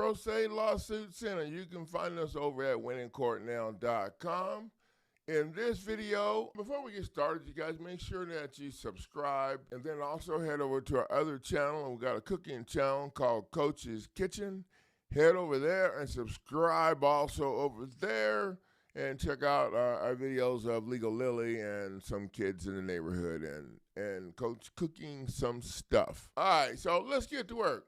Pro Se Lawsuit Center. You can find us over at winningcourtnow.com. In this video, before we get started, you guys make sure that you subscribe and then also head over to our other channel. And we got a cooking channel called Coach's Kitchen. Head over there and subscribe also over there and check out our videos of Legal Lily and some kids in the neighborhood and Coach cooking some stuff. All right, so let's get to work.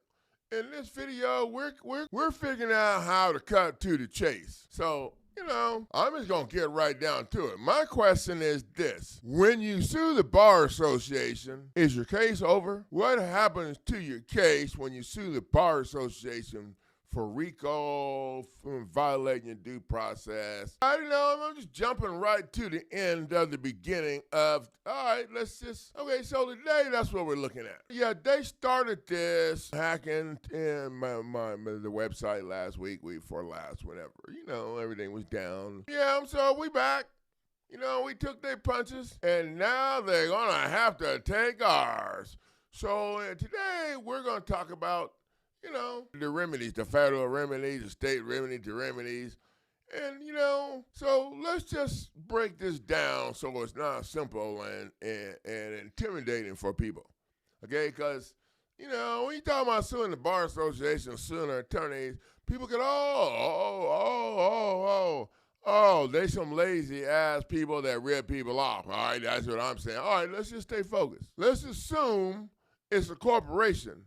In this video, we're figuring out how to cut to the chase. So, you know, I'm just going to get right down to it. My question is this. When you sue the Bar Association, is your case over? What happens to your case when you sue the Bar Association for RICO, for violating your due process? I don't know, I'm just jumping right to the end of the beginning of, all right, okay, so today that's what we're looking at. Yeah, they started this hacking in the website last week before last, whatever. You know, everything was down. Yeah, so we back. You know, we took their punches, and now they're gonna have to take ours. So today we're gonna talk about, you know, the remedies, the federal remedies, the state remedies, the remedies. And, you know, so let's just break this down so it's not simple and intimidating for people, okay? Because, you know, when you talk about suing the Bar Association, suing their attorneys, people get, they some lazy-ass people that rip people off. All right, that's what I'm saying. All right, let's just stay focused. Let's assume it's a corporation.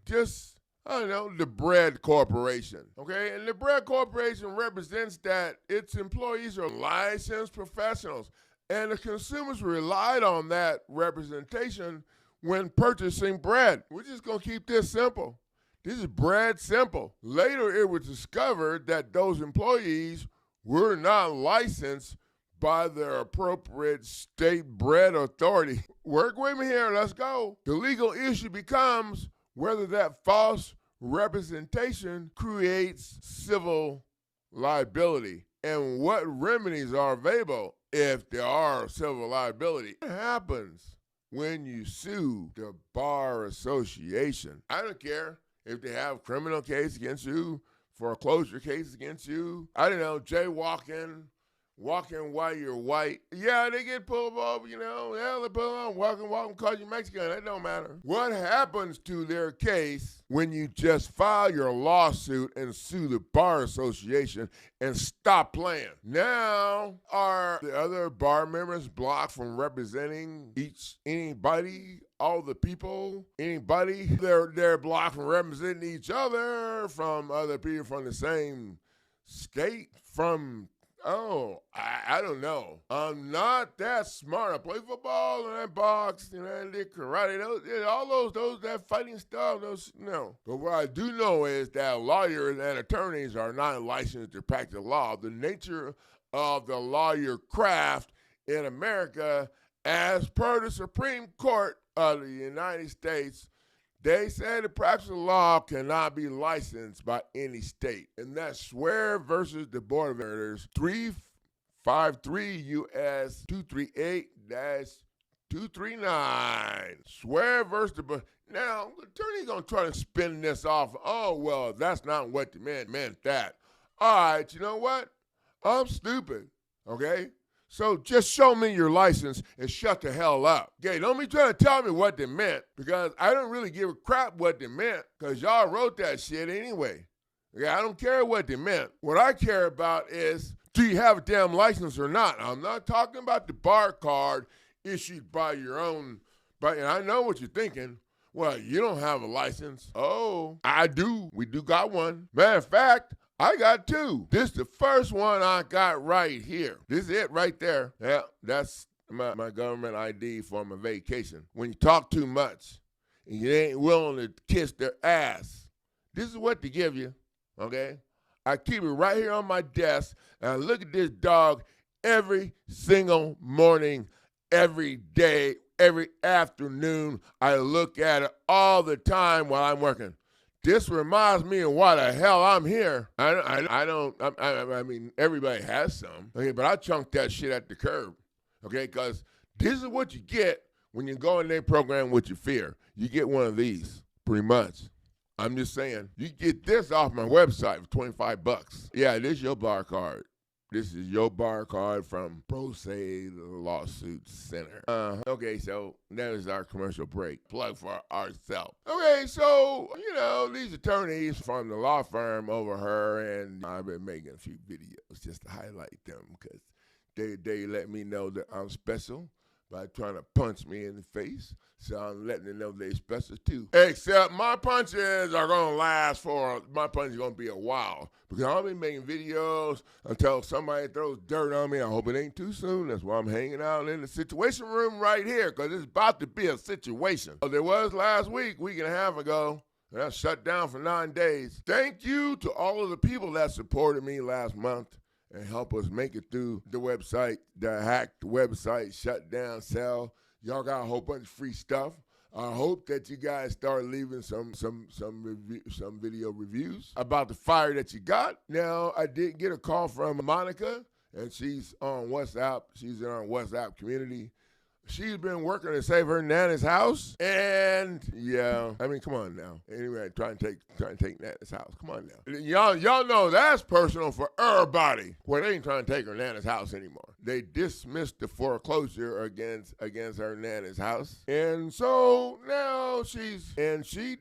I don't know, the Bread Corporation, okay? And the Bread Corporation represents that its employees are licensed professionals, and the consumers relied on that representation when purchasing bread. We're just gonna keep this simple. This is bread simple. Later, it was discovered that those employees were not licensed by their appropriate state bread authority. Work with me here, let's go. The legal issue becomes whether that false representation creates civil liability and what remedies are available if there are civil liability. What happens when you sue the Bar Association? I don't care if they have criminal case against you, foreclosure case against you, I don't know, jaywalking, walking while you're white. Yeah, they get pulled off, you know. Yeah, they pull on walking because you're Mexican. That don't matter. What happens to their case when you just file your lawsuit and sue the Bar Association and stop playing? Now, are the other bar members blocked from representing anybody, all the people, anybody? They're blocked from representing each other, from other people from the same state, from I don't know. I'm not that smart. I play football and I box, and I did karate. That fighting stuff, no. But what I do know is that lawyers and attorneys are not licensed to practice law. The nature of the lawyer craft in America, as per the Supreme Court of the United States, they say the practice of law cannot be licensed by any state. And that's Swear versus the Board of Editors, 353 U.S. 238-239. Swear versus the Board. Now, the attorney's going to try to spin this off. Oh, well, that's not what the man meant that. All right, you know what? I'm stupid, okay? So just show me your license and shut the hell up. Okay, don't be trying to tell me what they meant, because I don't really give a crap what they meant, because y'all wrote that shit anyway. Okay, I don't care what they meant. What I care about is, do you have a damn license or not? I'm not talking about the bar card issued by your own, and I know what you're thinking. Well, you don't have a license. Oh, I do. We do got one. Matter of fact, I got two. This is the first one I got right here. This is it right there. Yeah, that's my government ID for my vacation. When you talk too much and you ain't willing to kiss their ass, this is what they give you, okay? I keep it right here on my desk, and I look at this dog every single morning, every day, every afternoon. I look at it all the time while I'm working. This reminds me of why the hell I'm here. I mean, everybody has some, okay, but I chunk that shit at the curb, okay, because this is what you get when you go in their program with your fear. You get one of these, pretty much, I'm just saying, you get this off my website for $25. Yeah, this is your bar card. This is your bar card from Pro Se Lawsuit Center. Okay, so that is our commercial break. Plug for ourselves. Okay, so, these attorneys from the law firm over her, and I've been making a few videos just to highlight them because they let me know that I'm special by trying to punch me in the face. So I'm letting them know they're special too. Except my punches are going to be a while. Because I'll be making videos until somebody throws dirt on me. I hope it ain't too soon. That's why I'm hanging out in the situation room right here. Because it's about to be a situation. There was last week and a half ago. And I shut down for 9 days. Thank you to all of the people that supported me last month and help us make it through the website, the hacked website, shut down, sell. Y'all got a whole bunch of free stuff. I hope that you guys start leaving some video reviews about the fire that you got. Now, I did get a call from Monica, and she's on WhatsApp. She's in our WhatsApp community. She's been working to save her Nana's house, and come on now. Anyway, trying to take Nana's house. Come on now. Y'all know that's personal for everybody. Well, they ain't trying to take her Nana's house anymore. They dismissed the foreclosure against her Nana's house, and so now she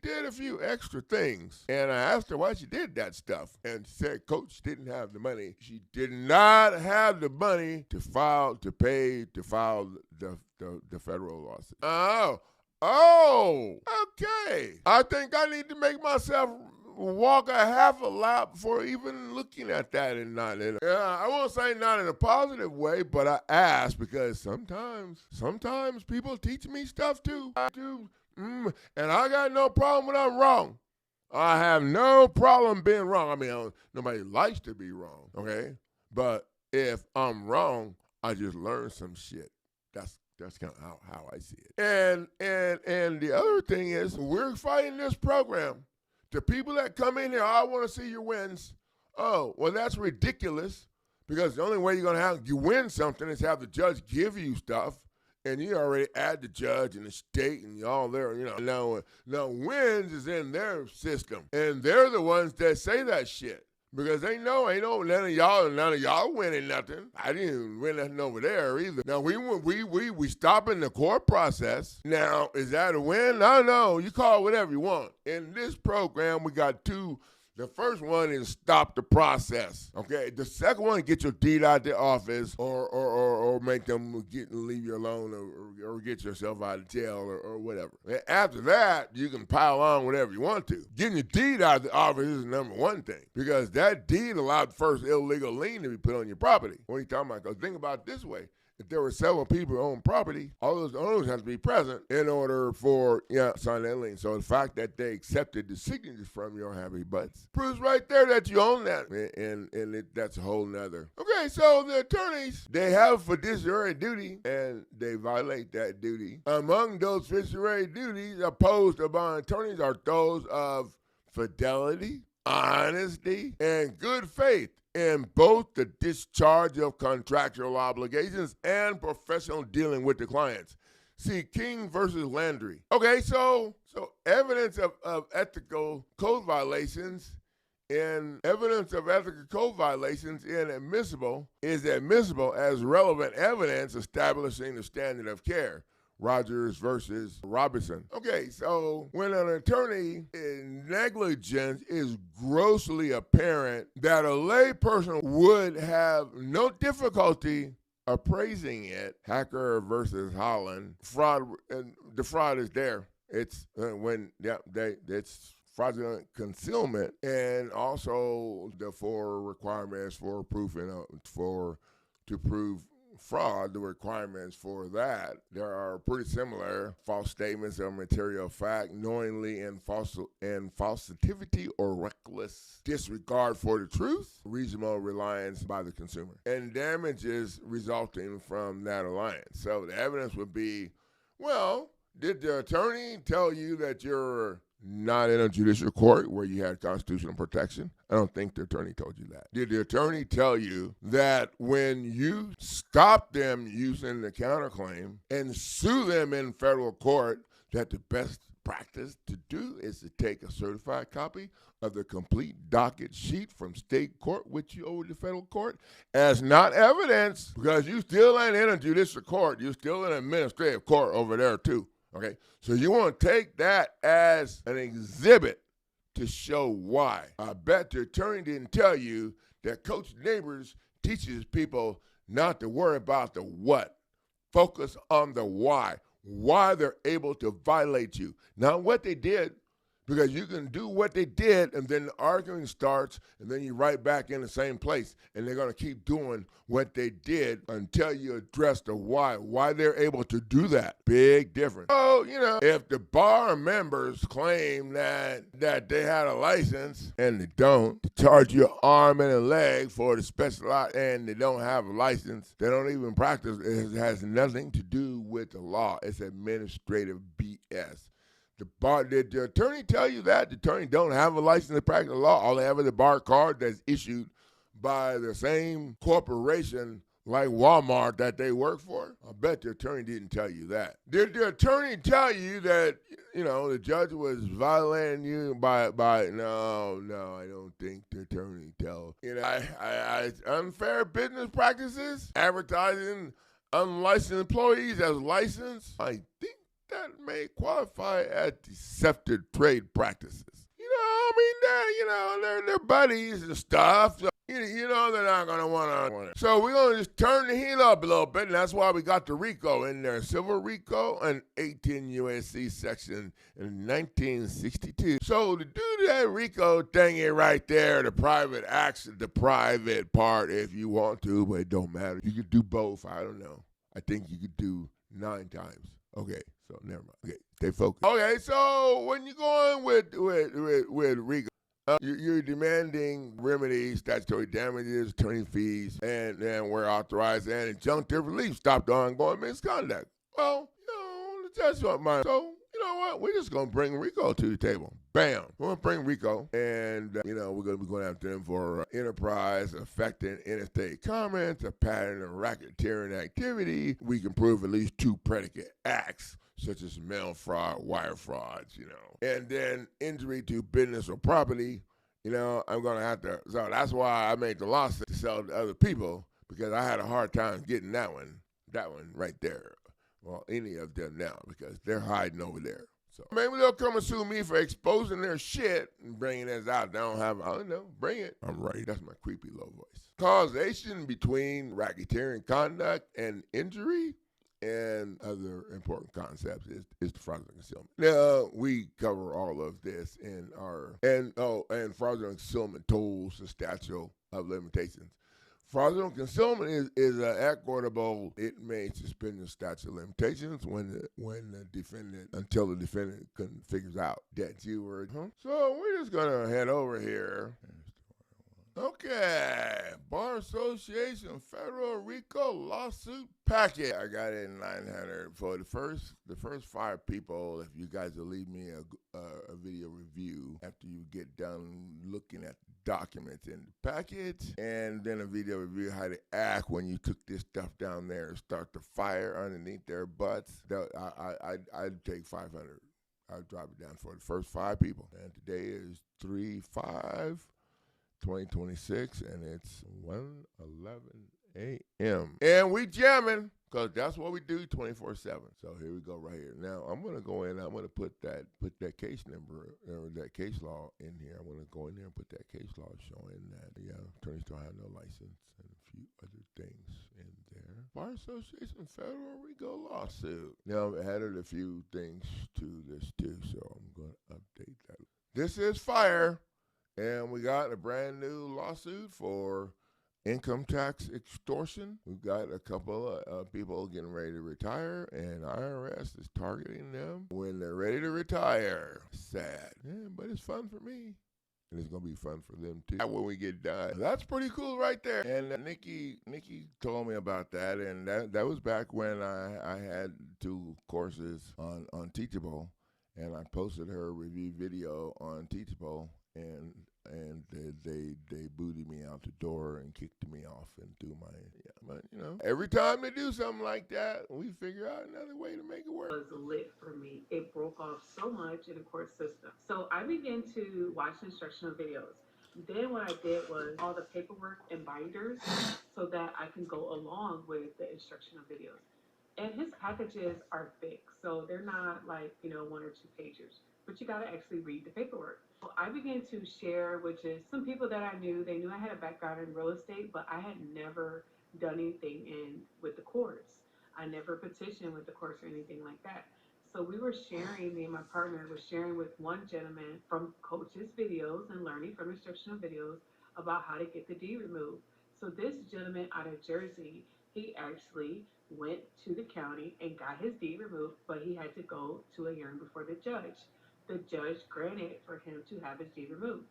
did a few extra things, and I asked her why she did that stuff, and she said Coach didn't have the money. She did not have the money to file the federal lawsuit. Oh, okay. I think I need to make myself walk a half a lap before even looking at that I won't say not in a positive way, but I ask because sometimes people teach me stuff too. And I got no problem when I'm wrong. I have no problem being wrong. I mean, nobody likes to be wrong, okay? But if I'm wrong, I just learn some shit. That's kind of how I see it. And the other thing is, we're fighting this program. The people that come in here, I want to see your wins. Oh, well, that's ridiculous because the only way you're going to have you win something is have the judge give you stuff, and you already add the judge and the state and y'all there. Now wins is in their system, and they're the ones that say that shit. Because they know ain't none of y'all winning nothing. I didn't win nothing over there either. Now we stopping the court process. Now, is that a win? No, you call it whatever you want. In this program, we got two. The first one is stop the process. Okay. The second one, get your deed out of the office or make them leave you alone or get yourself out of jail or whatever. And after that, you can pile on whatever you want to. Getting your deed out of the office is the number one thing because that deed allowed the first illegal lien to be put on your property. What are you talking about? Because think about it this way. If there were several people who own property, all those owners have to be present in order for, sign that lien. So the fact that they accepted the signatures from your happy butts proves right there that you own that. And that's a whole nother. Okay, so the attorneys, they have fiduciary duty, and they violate that duty. Among those fiduciary duties imposed upon attorneys are those of fidelity, honesty, and good faith in both the discharge of contractual obligations and professional dealing with the clients. See King versus Landry. Okay, so evidence of ethical code violations is admissible as relevant evidence establishing the standard of care. Rogers versus Robinson. Okay, so when an attorney negligence is grossly apparent that a layperson would have no difficulty appraising it, Hacker versus Holland, the fraud is there. It's it's fraudulent concealment, and also the four requirements for proof to prove fraud, the requirements for that, there are pretty similar. False statements of material fact, knowingly and falsity or reckless disregard for the truth, reasonable reliance by the consumer, and damages resulting from that alliance. So the evidence would be, well, did the attorney tell you that you're not in a judicial court where you had constitutional protection? I don't think the attorney told you that. Did the attorney tell you that when you stop them using the counterclaim and sue them in federal court, that the best practice to do is to take a certified copy of the complete docket sheet from state court with you over to federal court as not evidence, because you still ain't in a judicial court. You still in an administrative court over there too. Okay, so you want to take that as an exhibit to show why. I bet the attorney didn't tell you that Coach Neighbors teaches people not to worry about the what. Focus on the why they're able to violate you. Not what they did, because you can do what they did and then the arguing starts and then you right back in the same place and they're going to keep doing what they did until you address the why they're able to do that. Big difference. So, if the bar members claim that they had a license and they don't, to charge you an arm and a leg for the specialized, and they don't have a license, they don't even practice, it has nothing to do with the law. It's administrative BS. Did the attorney tell you that? The attorney don't have a license to practice law. All they have is a bar card that's issued by the same corporation like Walmart that they work for. I bet the attorney didn't tell you that. Did the attorney tell you that, the judge was violating you by no, I don't think the attorney tell. Unfair business practices, advertising unlicensed employees as licensed, I think that may qualify as deceptive trade practices. They're buddies and stuff. So, they're not going to want to. So we're going to just turn the heat up a little bit, and that's why we got the RICO in there. Civil RICO and 18 U.S.C. section in 1962. So to do that RICO thingy right there, the private action, the private part if you want to, but it don't matter. You could do both. I don't know. I think you could do 9 times. Okay, so never mind. Okay, stay focused. Okay, so when you're going with RICO, you're demanding remedies, statutory damages, attorney fees, and where authorized and injunctive relief stop the ongoing misconduct. Well, that's what mine. So, you know what? We're just going to bring RICO to the table. Bam. We're going to bring RICO, and, we're going to be going after them for enterprise affecting interstate commerce, a pattern of racketeering activity. We can prove at least 2 predicate acts, such as mail fraud, wire frauds, and then injury to business or property. I'm going to have to, so that's why I made the lawsuit to sell to other people, because I had a hard time getting that one right there. Well, any of them now, because they're hiding over there. So maybe they'll come and sue me for exposing their shit and bringing this out. They don't have, I don't know, bring it. I'm right. That's my creepy low voice. Causation between racketeering conduct and injury and other important concepts is the fraudulent concealment. Now, we cover all of this in our, and fraudulent concealment tools, the statute of limitations. Fraudulent concealment is an equitable, it may suspend the statute of limitations when the defendant, until the defendant figures out that you were. So we're just going to head over here. Okay, Bar Association Federal RICO lawsuit packet. I got it in 900 for the first 5 people. If you guys will leave me a video review after you get done looking at the documents in the packet, and then a video review how to act when you took this stuff down there and start the fire underneath their butts. I'd take 500. I'd drop it down for the first 5 people. And today is 3/5/2026, and it's 1:11 a.m. And we jamming, because that's what we do 24/7. So here we go right here. Now, I'm going to go in, I'm going to put that case number, or that case law in here. I'm going to go in there and put that case law showing that, attorneys don't have no license and a few other things in there. Bar Association Federal RICO lawsuit. Now, I've added a few things to this too, so I'm going to update that. This is fire. And we got a brand new lawsuit for income tax extortion. We've got a couple of people getting ready to retire, and IRS is targeting them when they're ready to retire. Sad. Yeah, but it's fun for me. And it's going to be fun for them, too, when we get done. That's pretty cool right there. And Nikki told me about that, and that was back when I had 2 courses on Teachable, and I posted her review video on Teachable. And and they booted me out the door and kicked me off and threw my, but every time they do something like that, we figure out another way to make it work. Was lit for me. It broke off so much in the court system. So I began to watch instructional videos. Then what I did was all the paperwork and binders so that I can go along with the instructional videos. And his packages are thick, so they're not like, 1 or 2 pages, but you got to actually read the paperwork. So I began to share, which is some people that I knew, they knew I had a background in real estate, but I had never done anything with the courts. I never petitioned with the courts or anything like that. So we were sharing, me and my partner was sharing with one gentleman from Coach's videos and learning from instructional videos about how to get the deed removed. So this gentleman out of Jersey, he actually went to the county and got his deed removed, but he had to go to a hearing before the judge. The judge granted for him to have his deed removed.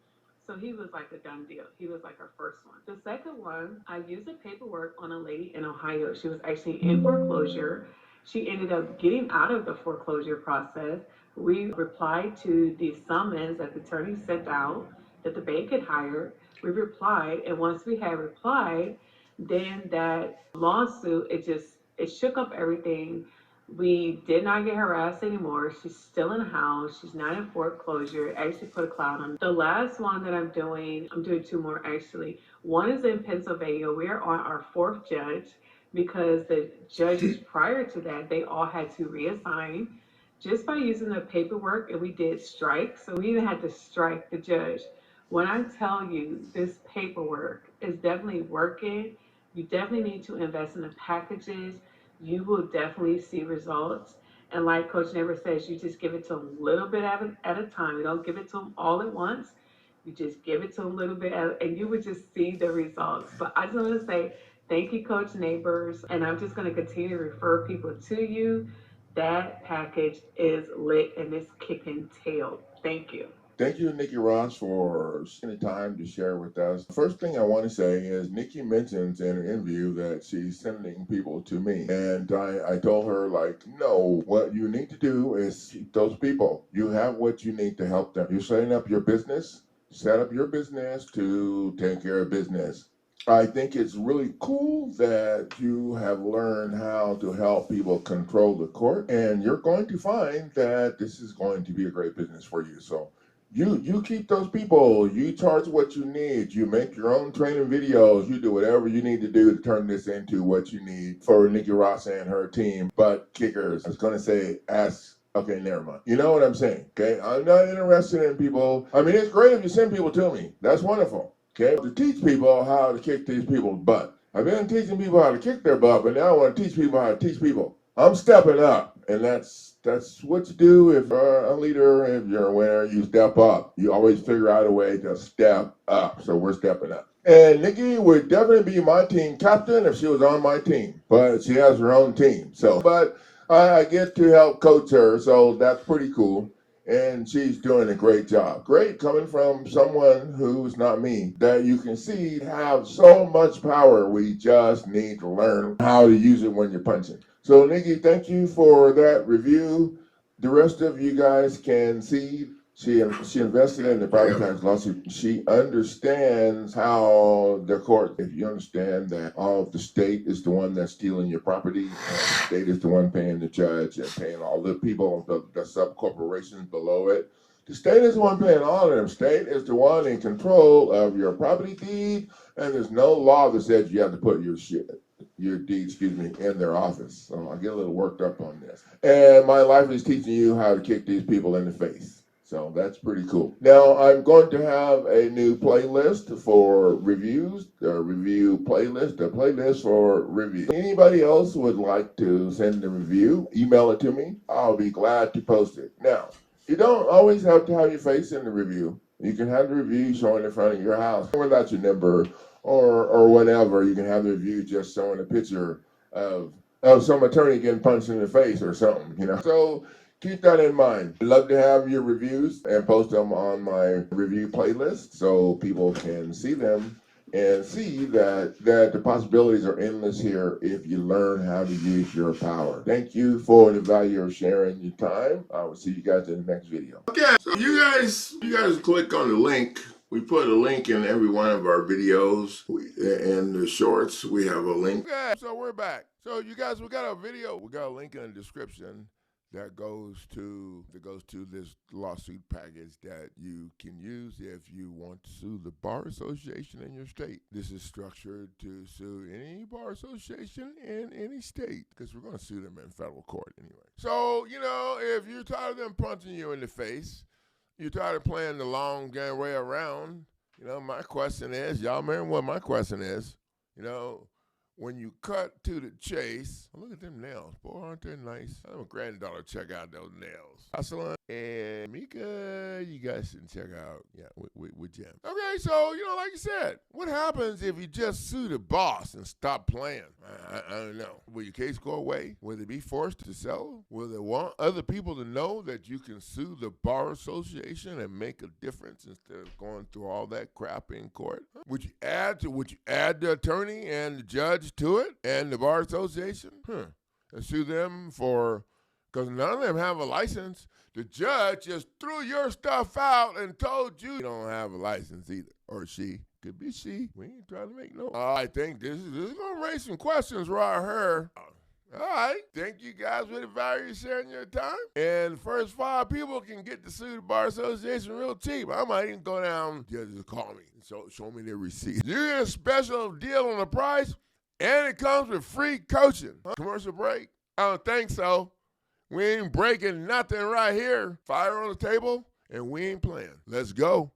So he was like a done deal. He was like our first one. The second one, I used the paperwork on a lady in Ohio. She was actually in foreclosure. She ended up getting out of the foreclosure process. We replied to the summons that the attorney sent out that the bank had hired. We replied, and once we had replied, then that lawsuit, it shook up everything. We did not get harassed anymore. She's still in the house. She's not in foreclosure. It actually put a cloud on. The last one that I'm doing 2 more actually. One is in Pennsylvania. We are on our 4th judge because the judges prior to that, they all had to reassign just by using the paperwork, and we did strike. So we even had to strike the judge. When I tell you this paperwork is definitely working, you definitely need to invest in the packages. You will definitely see results. And like Coach Never says, you just give it to them a little bit at a time. You don't give it to them all at once. You just give it to them a little bit, and you would just see the results. But I just want to say thank you, Coach Neighbors. And I'm just going to continue to refer people to you. That package is lit and it's kicking tail. Thank you. Thank you, Nikki Ross, for spending time to share with us. First thing I want to say is Nikki mentions in an interview that she's sending people to me. And I told her, no, what you need to do is keep those people. You have what you need to help them. You're setting up your business. Set up your business to take care of business. I think it's really cool that you have learned how to help people control the court, and you're going to find that this is going to be a great business for you. So you keep those people, you charge what you need, you make your own training videos, you do whatever you need to do to turn this into what you need for Nikki Ross and her team. But kickers, I was going to say, okay, never mind. You know what I'm saying, okay? I'm not interested in people. I mean, it's great if you send people to me. That's wonderful, okay? To teach people how to kick these people's butt. I've been teaching people how to kick their butt, but now I want to teach people how to teach people. I'm stepping up, and that's what you do if you're a leader, if you're a winner, you step up. You always figure out a way to step up, so we're stepping up. And Nikki would definitely be my team captain if she was on my team, but she has her own team. But I get to help coach her, so that's pretty cool. And she's doing a great job. Great coming from someone who's not me, that you can see have so much power. We just need to learn how to use it when you're punching. So, Nikki, thank you for that review. The rest of you guys can see she invested in the property tax lawsuit. She understands how the court, if you understand that the state is the one that's stealing your property, and the state is the one paying the judge and paying all the people, the sub corporations below it. The state is the one paying all of them. State is the one in control of your property deed, and there's no law that says you have to put your deed, in their office. So I get a little worked up on this. And my life is teaching you how to kick these people in the face. So that's pretty cool. Now I'm going to have a new playlist for reviews, a review playlist, a playlist for review. Anybody else would like to send a review, email it to me. I'll be glad to post it. Now, you don't always have to have your face in the review. You can have the review showing in front of your house without your number or whatever. You can have the review just showing a picture of some attorney getting punched in the face or something, So keep that in mind. I'd love to have your reviews and post them on my review playlist so people can see them and see that the possibilities are endless here if you learn how to use your power. Thank you for the value of sharing your time. I will see you guys in the next video. Okay, so you guys click on the link We put a link in every one of our videos. In the shorts, we have a link. Okay, so we're back. So you guys, we got a video. We got a link in the description that goes to this lawsuit package that you can use if you want to sue the bar association in your state. This is structured to sue any bar association in any state, because we're going to sue them in federal court anyway. So, if you're tired of them punching you in the face, you're tired of playing the long game way around, my question is, y'all remember what my question is? When you cut to the chase, look at them nails. Boy, aren't they nice? I'm a granddaughter. Check out those nails. Jocelyn and Mika, you guys should check out. Yeah, with Jim. Okay, so, like you said, what happens if you just sue the boss and stop playing? I don't know. Will your case go away? Will they be forced to sell? Will they want other people to know that you can sue the bar association and make a difference instead of going through all that crap in court? Would you add the attorney and the judge to it and the bar association? And sue them because none of them have a license. The judge just threw your stuff out and told you don't have a license either. Or she. Could be she. We ain't trying to make no. I think this is going to raise some questions right here. All right. Thank you guys for the value of sharing your time. And the first 5 people can get to sue the bar association real cheap. I might even go down. Just call me. Show me their receipt. You get a special deal on the price, and it comes with free coaching. Commercial break? I don't think so. We ain't breaking nothing right here. Fire on the table, and we ain't playing. Let's go.